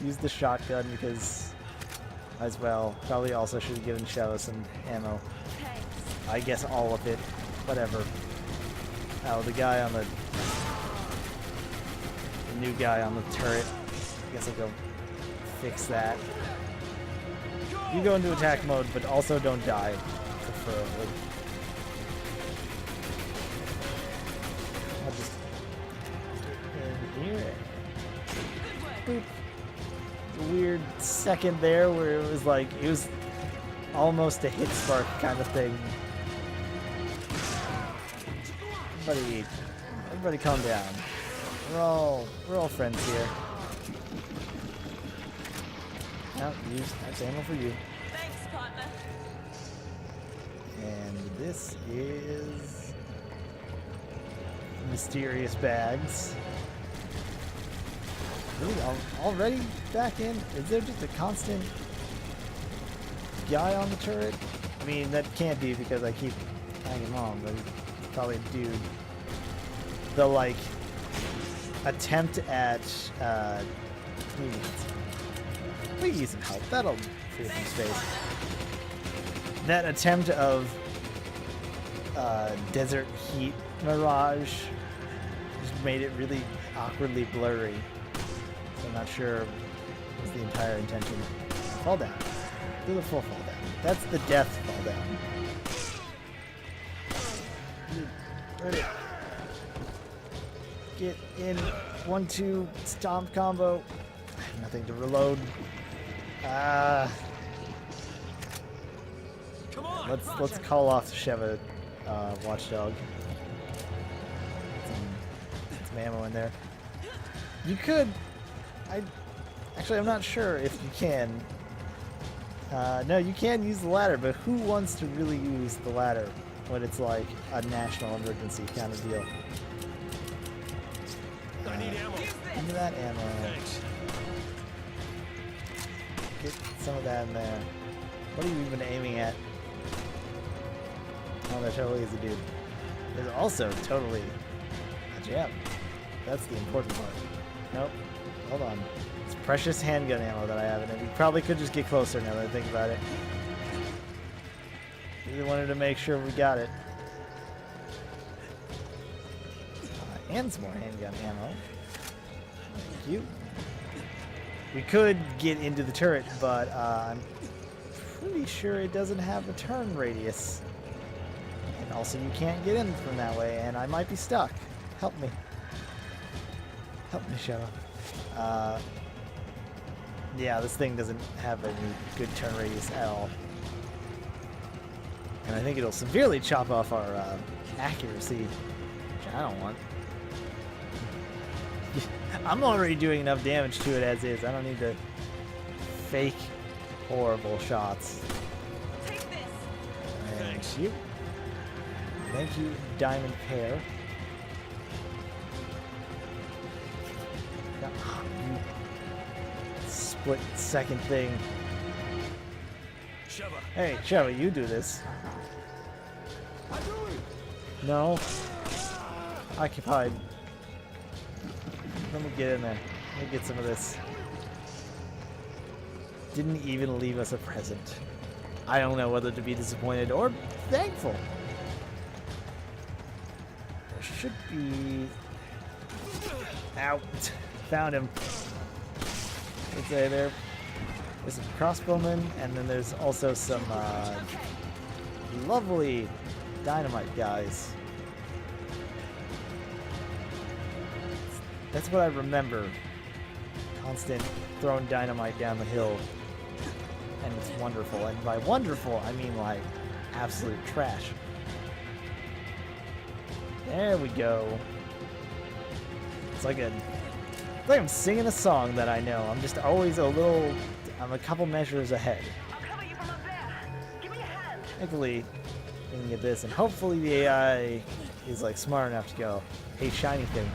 use the shotgun because as well. Probably also should have given Shadow some ammo. I guess all of it. Whatever. Oh, the guy on the new guy on the turret. I guess I'll go fix that. You go into attack mode, but also don't die, preferably. I'll just get in here. Boop. A weird second there where it was like, it was almost a hit spark kind of thing. Everybody calm down. We're all friends here. Now, that's ammo for you. Thanks, partner. And this is mysterious bags. Really, already back in? Is there just a constant guy on the turret? I mean, that can't be because I keep hanging him on, but he's probably a dude. The, like, attempt at, we need some help. That'll free some space. That attempt of desert heat mirage just made it really awkwardly blurry. So I'm not sure was the entire intention. Fall down. Do the full fall down. That's the death fall down. Ready. Get in. 1-2 stomp combo. Nothing to reload. Let's call off the Sheva watchdog. Some ammo in there. You could. Actually, I'm not sure if you can. No, you can use the ladder, but who wants to really use the ladder when it's like a national emergency kind of deal? I need ammo. Give me that ammo. Thanks. Get some of that in there. What are you even aiming at? Oh, there totally is a dude. There's also totally a gem. That's the important part. Nope. Hold on. It's precious handgun ammo that I have in it. We probably could just get closer now that I think about it. Really wanted to make sure we got it. And some more handgun ammo. Thank you. We could get into the turret, but I'm pretty sure it doesn't have a turn radius. And also you can't get in from that way, and I might be stuck. Help me. Help me, Sheva. Yeah, this thing doesn't have any good turn radius at all. And I think it'll severely chop off our accuracy, which I don't want. I'm already doing enough damage to it as is. I don't need to fake horrible shots. Take this. Thank you. Thank you, Diamond Pear. You split second thing. Sheva. Hey, Sheva, you do this. No. Occupied. Let me get in there. Let me get some of this. Didn't even leave us a present. I don't know whether to be disappointed or thankful. There should be... Out. Found him. Let's say there's some crossbowmen, and then there's also some lovely dynamite guys. That's what I remember. Constant throwing dynamite down the hill. And it's wonderful. And by wonderful, I mean like absolute trash. There we go. It's like I'm singing a song that I know. I'm just always I'm a couple measures ahead. I'll cover you from up there. Give me a hand. Thankfully, we can get this, and hopefully the AI is like smart enough to go, hey, shiny thing.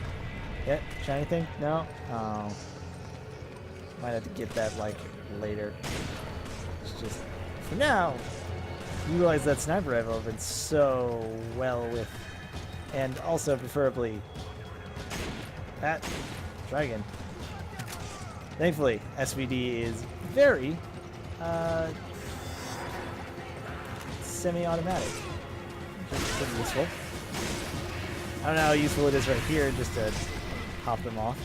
Yeah, shiny thing? No? Oh. Might have to get that, like, later. It's just, for now, you realize that sniper rifle has been so well with, and also preferably, that, try again. Thankfully, SVD is very semi-automatic. Which is pretty useful. I don't know how useful it is right here just to pop them off.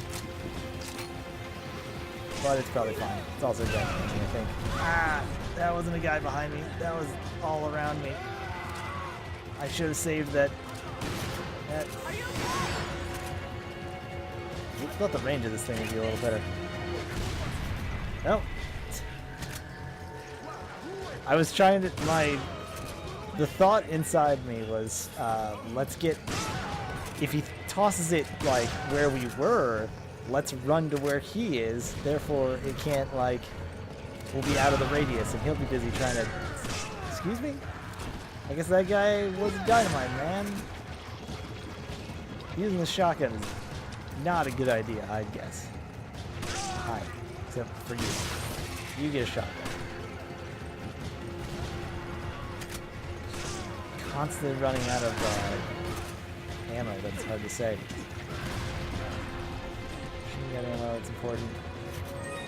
But it's probably fine. It's also dead, I think. Ah! That wasn't a guy behind me. That was all around me. I should have saved that. I thought the range of this thing would be a little better. Nope. I was trying to. The thought inside me was, let's get. If he tosses it like where we were, let's run to where he is. Therefore, it can't like. We'll be out of the radius, and he'll be busy trying to. Excuse me? I guess that guy was dynamite, man. Using the shotgun is not a good idea, I'd guess. Hi. Except for you. You get a shotgun. Constantly running out of ammo, that's hard to say. Machine gun ammo, it's important.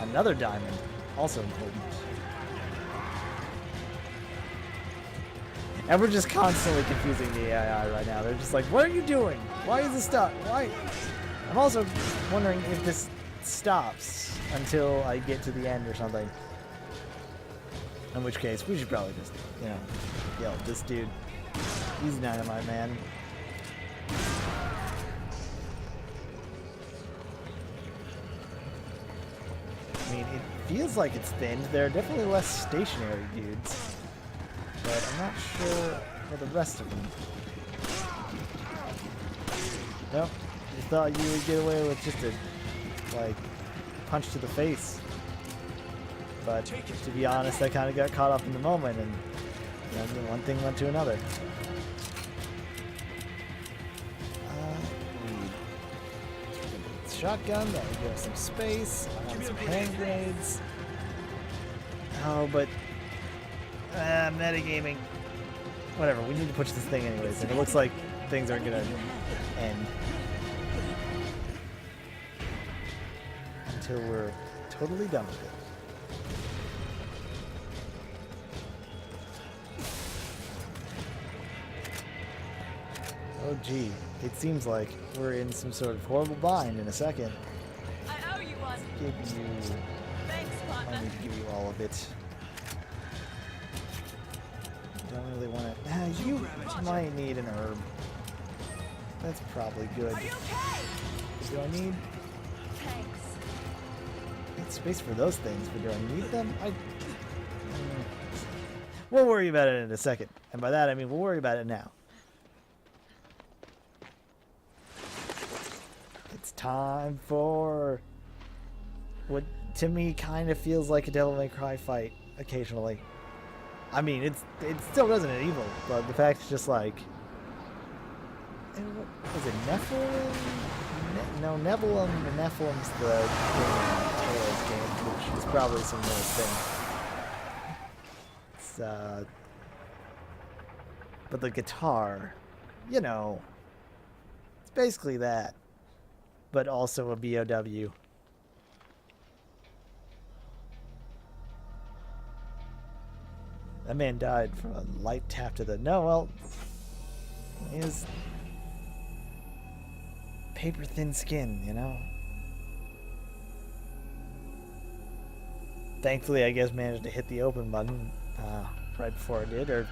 Another diamond, also important. And we're just constantly confusing the AI right now. They're just like, what are you doing? Why is this stuck? Why? I'm also wondering if this stops until I get to the end or something. In which case, we should probably just, you know, yo, this dude, he's dynamite, man. I mean, it feels like it's thinned. There are definitely less stationary dudes. But I'm not sure for the rest of them. Nope. You thought you would get away with just a, like, punch to the face. But to be honest, I kind of got caught up in the moment, and you know, one thing led to another. Shotgun, that would give us some space. I want some hand grenades. Oh, but metagaming. Whatever, we need to push this thing anyways, and it looks like things aren't gonna end until we're totally done with it. Oh gee, it seems like we're in some sort of horrible bind in a second. I owe you one. Give you... Thanks, partner. I need to give you all of it. Don't really want to... you might need an herb. That's probably good. Are you okay? Do I need... Thanks. I need space for those things, but do I need them? We'll worry about it in a second. And by that I mean we'll worry about it now. It's time for what to me kind of feels like a Devil May Cry fight occasionally. I mean, it still Resident Evil, but the fact is just like, was it Nephilim? No, Nebulum. Nephilim's the Tales game, which is probably some new thing. It's but the guitar, you know, it's basically that, but also a BOW. That man died from a light tap to the... No, well... His... paper-thin skin, you know? Thankfully, I guess managed to hit the open button right before I did, or...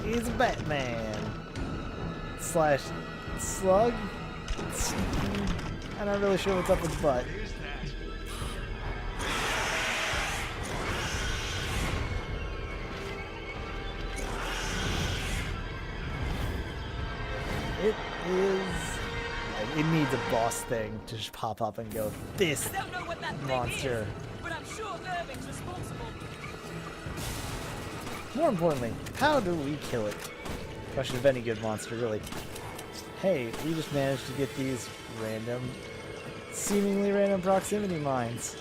He's a Batman! Slash... slug? I'm not really sure what's up with the butt. It is... it needs a boss thing to just pop up and go, this I don't know what that monster. thing is, but I'm sure Irving's responsible. More importantly, how do we kill it? Question of any good monster, really. Hey, we just managed to get these random, seemingly random proximity mines.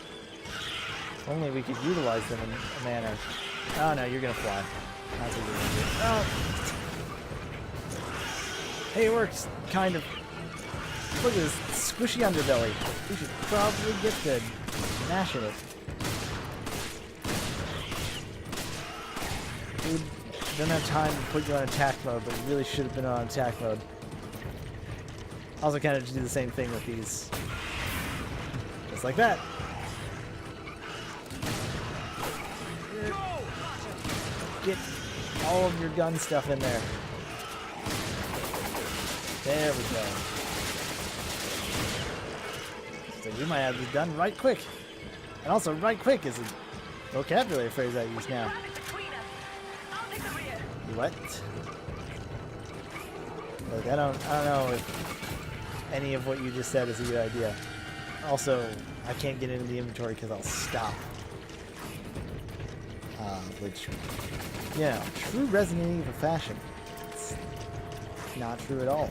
If only we could utilize them in a manner. Oh no, you're gonna fly. That's what you're gonna do. Oh! Hey, it works, kind of. Look at this squishy underbelly. We should probably get to mashing it. Dude, don't have time to put you on attack mode, but you really should have been on attack mode. Also kind of just do the same thing with these. Just like that. Get all of your gun stuff in there. There we go. So we might have this done right quick. And also right quick is a vocabulary phrase I use now. What? Look, I don't know if any of what you just said is a good idea. Also, I can't get into the inventory because I'll stop. Which, you know, true Resident Evil fashion. It's not true at all.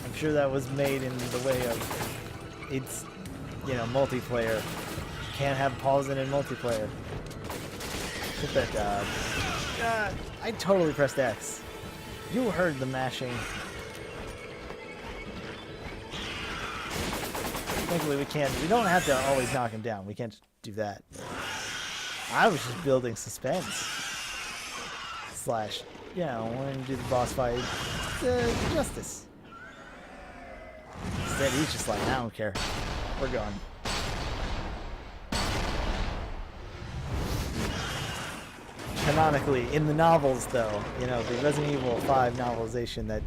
I'm sure that was made in the way of it's, you know, multiplayer. Can't have pausing in multiplayer. Hit that dog. I totally pressed X. You heard the mashing. Thankfully we don't have to always knock him down. We can't just do that. I was just building suspense. Slash, you know, when you do the boss fight, justice. Instead he's just like, I don't care. We're going. Canonically, in the novels though, you know, the Resident Evil 5 novelization that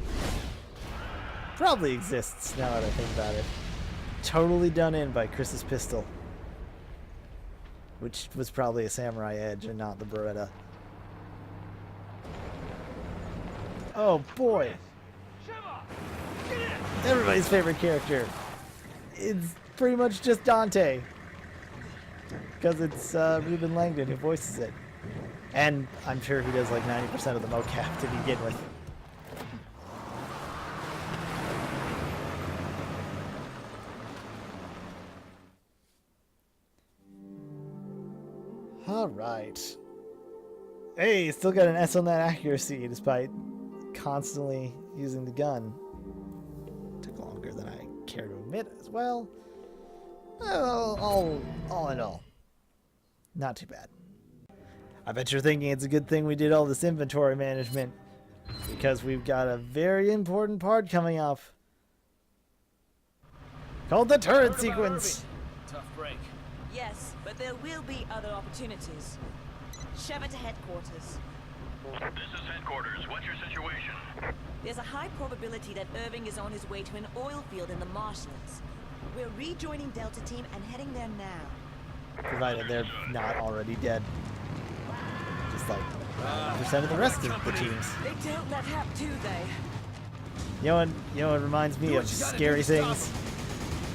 probably exists now that I think about it. Totally done in by Chris's pistol. Which was probably a Samurai Edge and not the Beretta. Oh boy! Everybody's favorite character. It's pretty much just Dante. Because it's Ruben Langdon who voices it. And I'm sure he does like 90% of the mocap to begin with. Alright. Hey, still got an S on that accuracy despite constantly using the gun. Took longer than I care to admit as well. All in all, not too bad. I bet you're thinking it's a good thing we did all this inventory management because we've got a very important part coming up called the turret sequence. Tough break. Yes, but there will be other opportunities. Sheva to headquarters. This is headquarters. What's your situation? There's a high probability that Irving is on his way to an oil field in the marshlands. We're rejoining Delta Team and heading there now. Provided they're not already dead. Just like 90% of the rest of the teams. They don't let up, do they? You know what reminds me of scary things?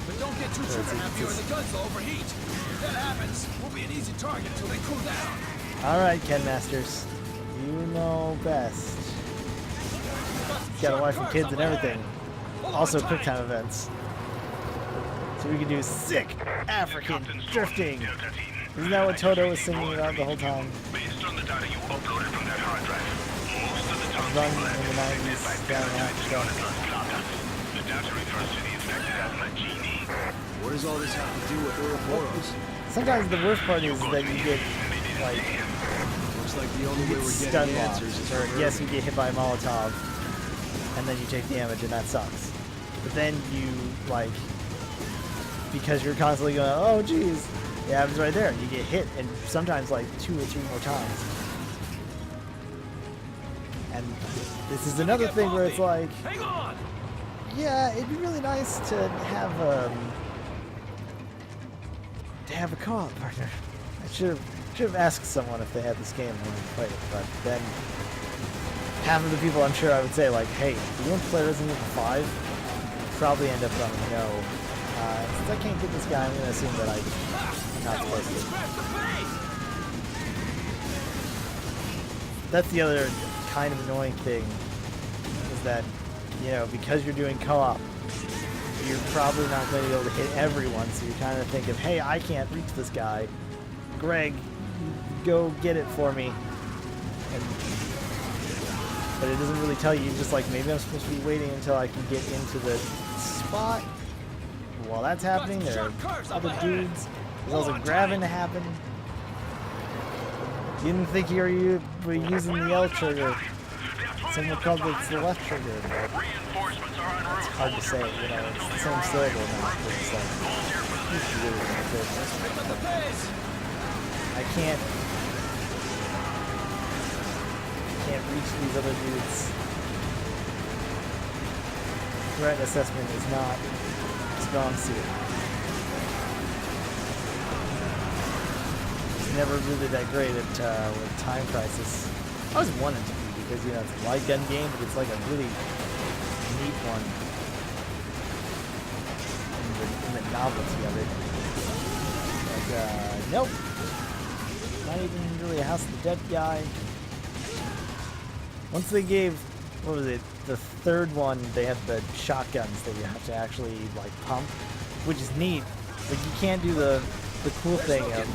But don't get too trigger happy or the guns will overheat. If that happens, we'll be an easy target until they cool down. Alright, Ken Masters. You know best. Got a wife and kids and everything. Also quick time events. So we can do sick African drifting. Isn't that what Toto was singing about the whole time? Based on the data you uploaded from that hard drive, most of the Run townspeople in the 90s down in Africa. The data refers to the infected asthma genie. What does all this have to do with Ouroboros? Sometimes the worst part is that you get, like, Looks like the only way we're stun getting locked, answers is or from yes, you Irving. get hit by a Molotov, and then you take damage, and that sucks. But then you, like, because you're constantly going, oh geez, it happens right there, you get hit, and sometimes like 2 or 3 more times. And this is another thing where it's like, Hang on! yeah, it'd be really nice to have a co-op partner. I should have asked someone if they had this game when we played it, but then half of the people I'm sure I would say like, hey, do you want to play Resident Evil 5? You'd probably end up going, no. Since I can't get this guy, I'm going to assume that I'm not supposed to. That's the other kind of annoying thing, is that, you know, because you're doing co-op, you're probably not going to be able to hit everyone, so you're kind of thinking, hey, I can't reach this guy. Greg, go get it for me. And but it doesn't really tell you. You're just like, maybe I'm supposed to be waiting until I can get into the spot. While that's happening, there are other dudes. There's also grabbing to happen. You didn't think you were using the L trigger. Someone called it the left trigger, but it's hard to say, you know, it's the same syllable now. It's like, it's really good. I can't reach these other dudes. Threat assessment is not strong suit. It's never really that great at with Time Crisis. I always wanted to be because, you know, it's a light gun game, but it's like a really neat one in the novelty of it. Like, nope. Not even really a House of the Dead guy. Once they gave, what was it, the third one, they had the shotguns that you have to actually, like, pump, which is neat, but you can't do the cool thing of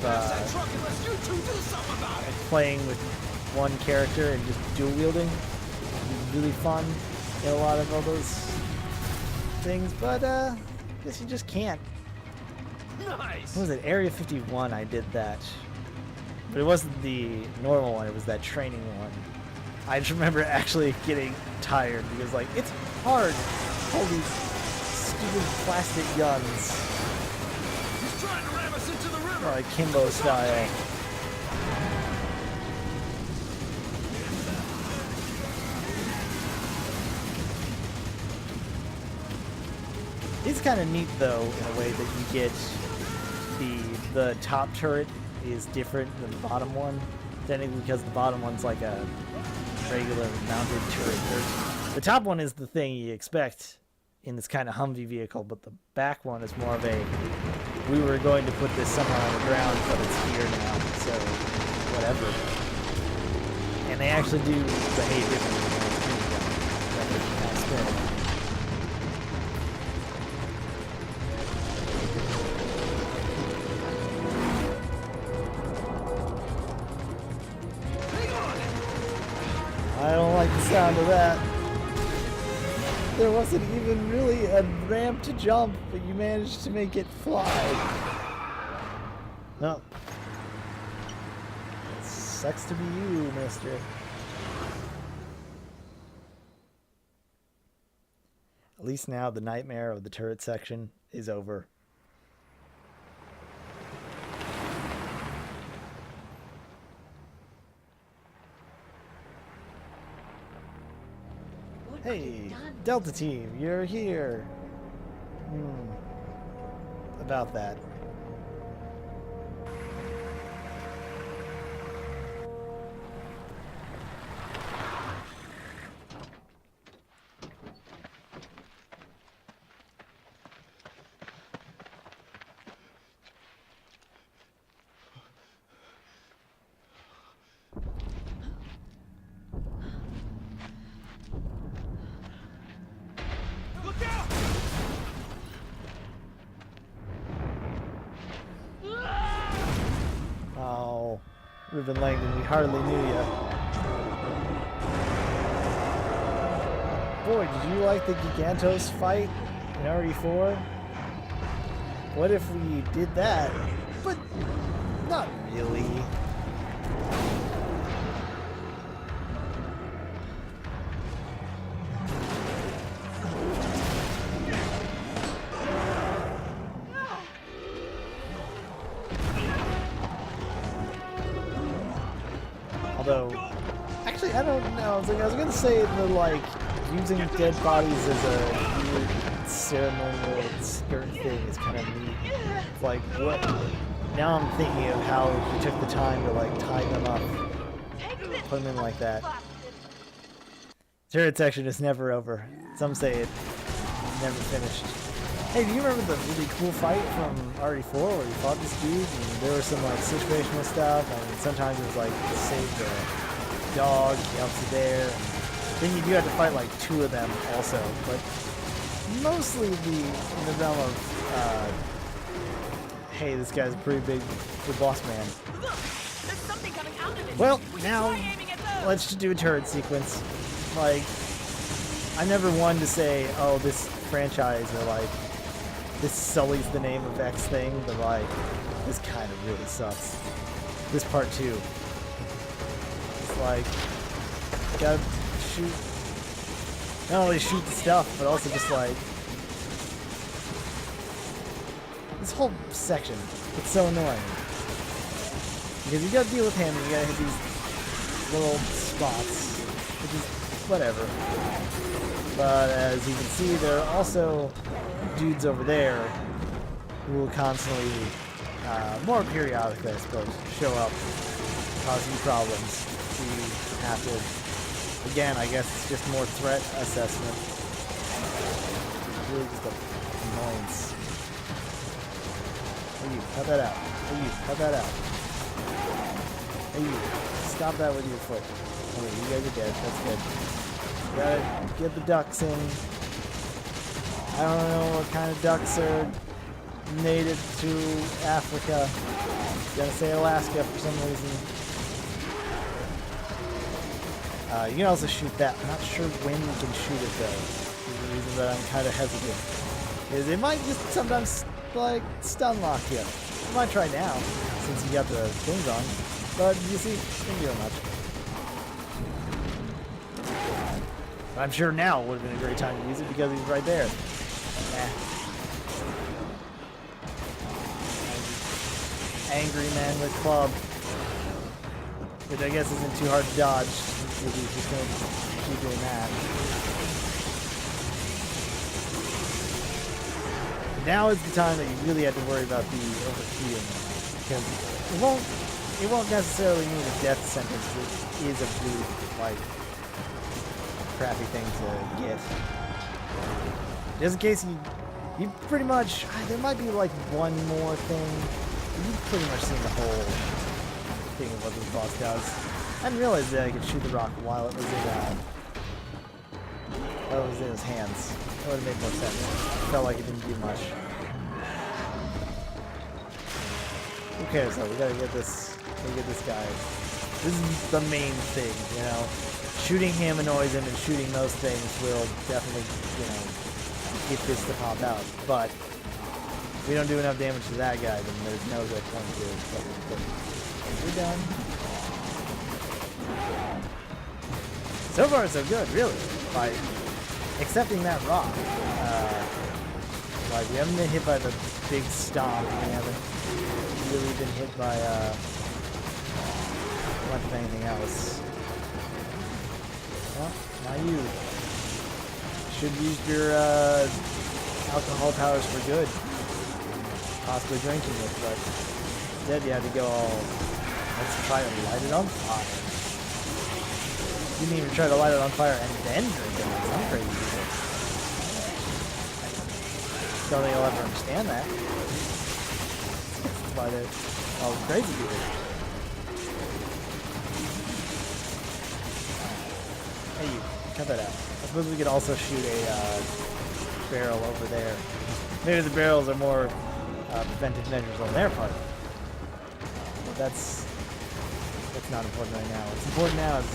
playing with one character and just dual wielding. It's really fun in a lot of all those things, but I guess you just can't. Nice. What was it? Area 51, I did that. But it wasn't the normal one, it was that training one. I just remember actually getting tired because, like, it's hard to hold these stupid plastic guns. He's trying to ram us into the river. Like Kimbo style. It's kind of neat though, in a way that you get the top turret is different than the bottom one. Technically, because the bottom one's like a regular mounted turret. The top one is the thing you expect in this kind of Humvee vehicle, but the back one is more of a, we were going to put this somewhere on the ground, but it's here now, so whatever. And they actually do behave differently when it's pretty down. That kind of spin. I don't like the sound of that. There wasn't even really a ramp to jump, but you managed to make it fly. No. It sucks to be you, mister. At least now the nightmare of the turret section is over. Hey, Delta Team, you're here. About that. Oh, Reuben Langdon, we hardly knew ya. Boy, did you like the Gigantos fight in RE4? What if we did that? But not really. Although, actually, I don't know. I was gonna say that, like, using dead bodies as a weird ceremonial skirt thing is kind of neat. It's like, what? Now I'm thinking of how he took the time to, like, tie them up, put them in like that. Turret section is never over. Some say it's never finished. Hey, do you remember the really cool fight from RE4 where you fought this dude and there was some like situational stuff and sometimes it was like save the dog, he helps you there. Then you do have to fight like two of them also, but mostly in the realm of hey, this guy's a pretty big boss man. Look, there's something coming out of it. Well, now let's just do a turret sequence. like, I'm never one to say, oh, this franchise or like this sullies the name of X thing, but like this kind of really sucks. This part too. It's like you gotta shoot, not only shoot the stuff, but also just like this whole section. It's so annoying because you gotta deal with him and you gotta hit these little spots, which is whatever. But as you can see, there are also dudes over there who will constantly, more periodically, I suppose, show up, cause you problems. So you have to, again, I guess it's just more threat assessment. It's really just an annoyance. Hey, you, cut that out. Hey, you, cut that out. Hey, you, stop that with your foot. Okay, you guys are dead. That's good. Gotta get the ducks in. I don't know what kind of ducks are native to Africa. Gonna say Alaska for some reason. You can also shoot that. I'm not sure when you can shoot it though. Is the reason that I'm kind of hesitant. Is it might just sometimes like stun lock you. I might try now since you got the things on. But you see, didn't do much. I'm sure now would have been a great time to use it because he's right there. Angry man with club. Which I guess isn't too hard to dodge. If he's just going to keep doing that. Now is the time that you really have to worry about the overheating. Because it won't necessarily mean a death sentence. It is a blue, like, crappy thing to get. Just in case you pretty much, there might be like one more thing. You've pretty much seen the whole thing of what this boss does. I didn't realize that I could shoot the rock while it was in his hands. That would have made more sense. Felt like it didn't do much. Who cares though? We gotta get this guy. This is the main thing, you know. Shooting him annoys him, and shooting those things will definitely, you know, get this to pop out. But if we don't do enough damage to that guy, then there's no good point to it. But we're done. So far, so good, really. By accepting that rock, like we haven't been hit by the big stomp. We haven't really been hit by much of anything else. Well, now you should use your alcohol powers for good. Possibly drinking it, but instead you had to go all, let's try to light it on fire. You didn't even try to light it on fire and then drink it like some crazy people. Don't think I'll ever understand that. That's why they're all crazy people. Hey, you, cut that out. I suppose we could also shoot a barrel over there. Maybe the barrels are more preventive measures on their part. But that's not important right now. What's important now is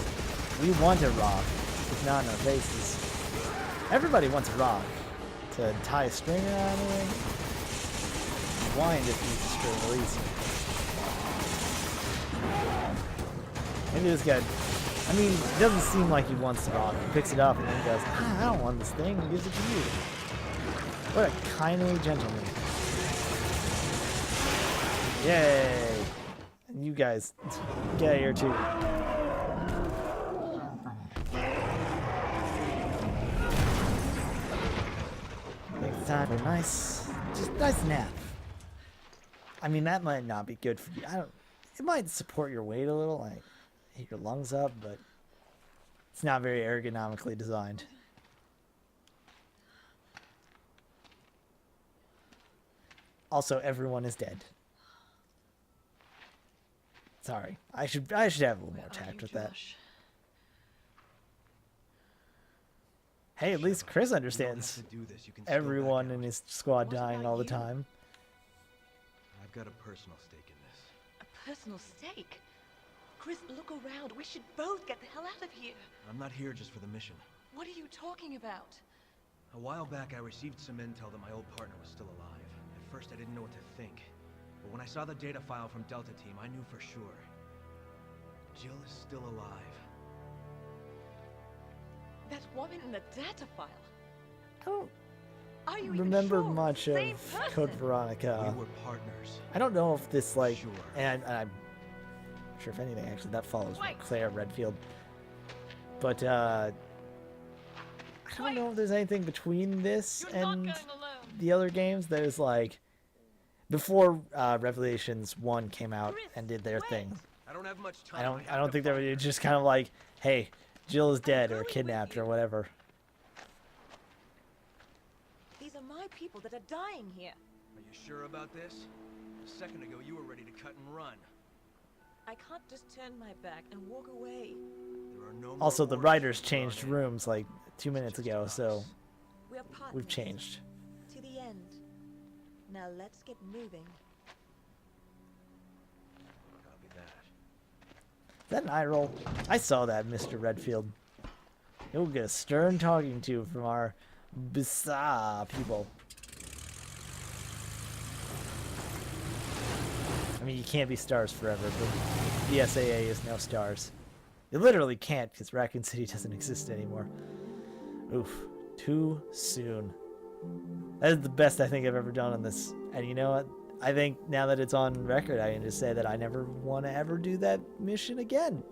we want a rock. It's not in our faces. Everybody wants a rock to tie a string around it. Wine just needs a string at least. Maybe this guy, I mean, it doesn't seem like he wants the rock. He picks it up and then he goes, I don't want this thing, and gives it to you. What a kindly gentleman. Yay! And you guys, get out of here too. Take the time for a nice nap. I mean, that might not be good for you. It might support your weight a little, like hit your lungs up, but it's not very ergonomically designed. Also, everyone is dead. Sorry, I should have a little more tact with that. Hey, at least Chris understands everyone in his squad dying all the I've got a personal stake in this. A personal stake? Chris, look around. We should both get the hell out of here. I'm not here just for the mission. What are you talking about? A while back, I received some intel that my old partner was still alive. At first, I didn't know what to think. But when I saw the data file from Delta Team, I knew for sure. Jill is still alive. That woman in the data file. I don't Are you even remember sure? much of Same Code person. Veronica. We were partners. I don't know if this, like, Sure. and I'm sure if anything, actually, that follows Wait. Claire Redfield. But, I don't know if there's anything between this You're not and going alone. the other games that is, like, before Revelations 1 came out Chris, and did their wait. thing. I don't have much time. I don't have to think they fight. were just kind of like, hey, Jill is dead or going with kidnapped you. or whatever. These are my people that are dying here. Are you sure about this? A second ago, you were ready to cut and run. I can't just turn my back and walk away. There are no more Also, the orders writers from changed Veronica. rooms like 2 minutes ago, so We're partners. we've changed. To the end. Now let's get moving. Copy that. Is that an eye roll? I saw that, Mr. Redfield. You'll get a stern talking to from our bizarre people. I mean, you can't be stars forever, but the SAA is now stars. You literally can't, because Raccoon City doesn't exist anymore. Oof. Too soon. That is the best I think I've ever done on this. And you know what? I think now that it's on record, I can just say that I never want to ever do that mission again.